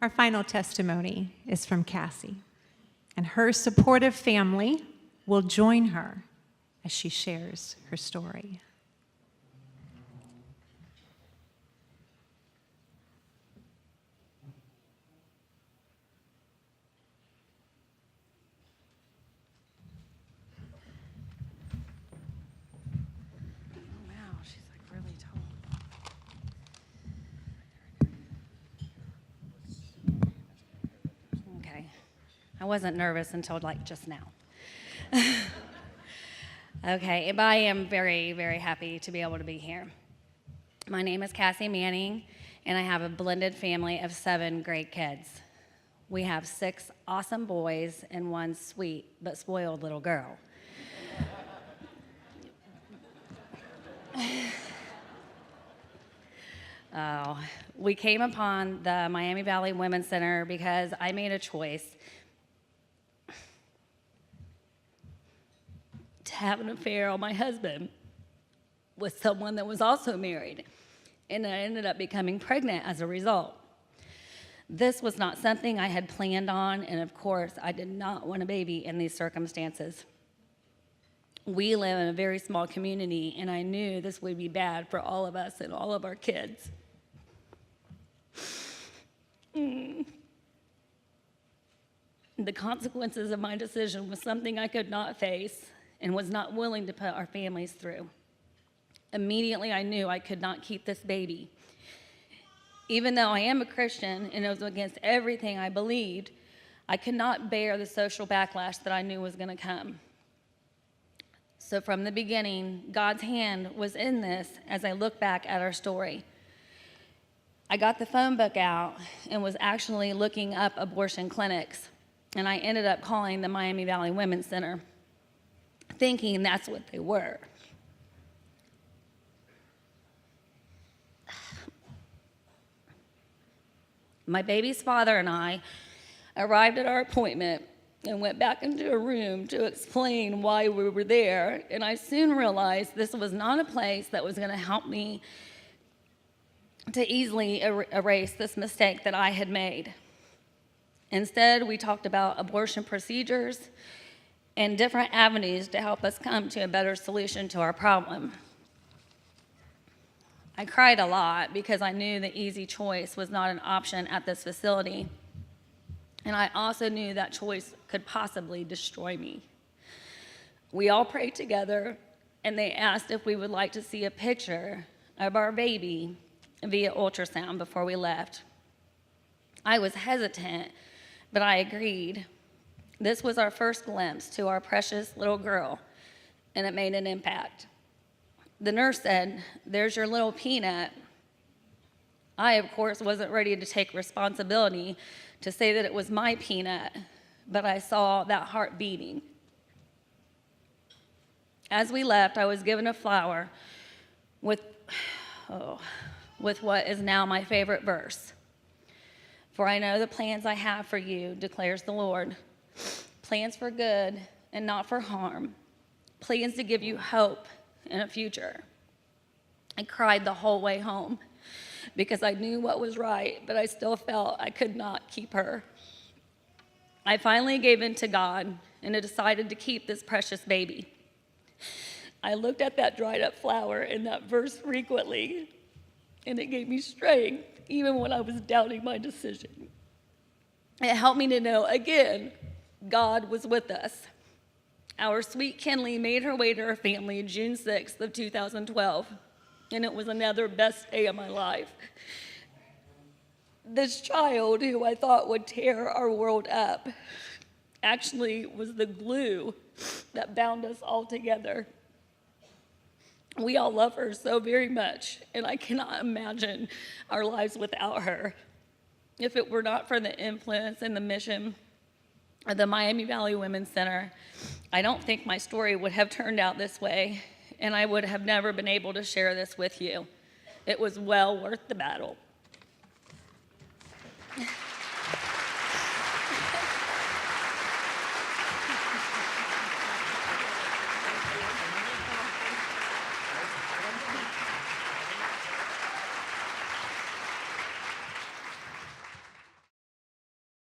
Our final testimony is from Cassie, and her supportive family will join her as she shares her story. I wasn't nervous until like just now. Okay, but I am very, very happy to be able to be here. My name is Cassie Manning, and I have a blended family of 7 great kids. We have 6 awesome boys and 1 sweet but spoiled little girl. We came upon the Miami Valley Women's Center because I made a choice to have an affair on my husband with someone that was also married, and I ended up becoming pregnant as a result. This was not something I had planned on, and of course, I did not want a baby in these circumstances. We live in a very small community, and I knew this would be bad for all of us and all of our kids. The consequences of my decision was something I could not face and was not willing to put our families through. Immediately, I knew I could not keep this baby. Even though I am a Christian and it was against everything I believed, I could not bear the social backlash that I knew was going to come. So from the beginning, God's hand was in this as I look back at our story. I got the phone book out and was actually looking up abortion clinics, and I ended up calling the Miami Valley Women's Center, thinking that's what they were. My baby's father and I arrived at our appointment and went back into a room to explain why we were there, and I soon realized this was not a place that was going to help me to easily erase this mistake that I had made. Instead, we talked about abortion procedures and different avenues to help us come to a better solution to our problem. I cried a lot because I knew the easy choice was not an option at this facility, and I also knew that choice could possibly destroy me. We all prayed together, and they asked if we would like to see a picture of our baby via ultrasound before we left. I was hesitant, but I agreed. This was our first glimpse to our precious little girl, and it made an impact. The nurse said, "There's your little peanut." I, of course, wasn't ready to take responsibility to say that it was my peanut, but I saw that heart beating. As we left, I was given a flower with what is now my favorite verse. "For I know the plans I have for you, declares the Lord, plans for good and not for harm, plans to give you hope and a future." I cried the whole way home because I knew what was right, but I still felt I could not keep her. I finally gave in to God and I decided to keep this precious baby. I looked at that dried up flower and that verse frequently, and it gave me strength even when I was doubting my decision. It helped me to know, again, God was with us. Our sweet Kinley made her way to her family June 6th of 2012, and it was another best day of my life. This child, who I thought would tear our world up, actually was the glue that bound us all together. We all love her so very much, and I cannot imagine our lives without her. If it were not for the influence and the mission of the Miami Valley Women's Center, I don't think my story would have turned out this way, and I would have never been able to share this with you. It was well worth the battle.